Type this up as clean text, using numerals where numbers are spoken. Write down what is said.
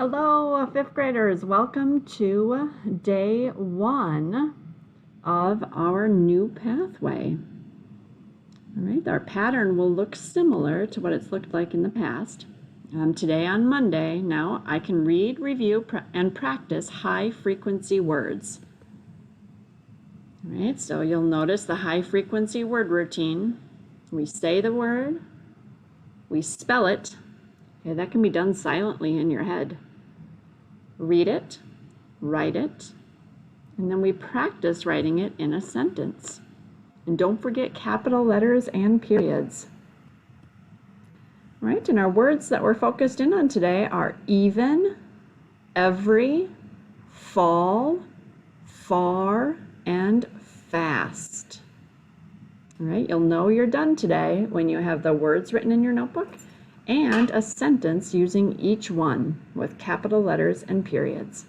Hello, fifth graders. Welcome to day one of our new pathway. All right, our pattern will look similar to what it's looked like in the past. Today on Monday, now I can read, review, and practice high-frequency words. All right, so you'll notice the high-frequency word routine. We say the word, we spell it. Okay, that can be done silently in your head. Read it, write it, and then we practice writing it in a sentence. And don't forget capital letters and periods. All right, and our words that we're focused in on today are even, every, fall, far, and fast. All right, you'll know you're done today when you have the words written in your notebook and a sentence using each one with capital letters and periods.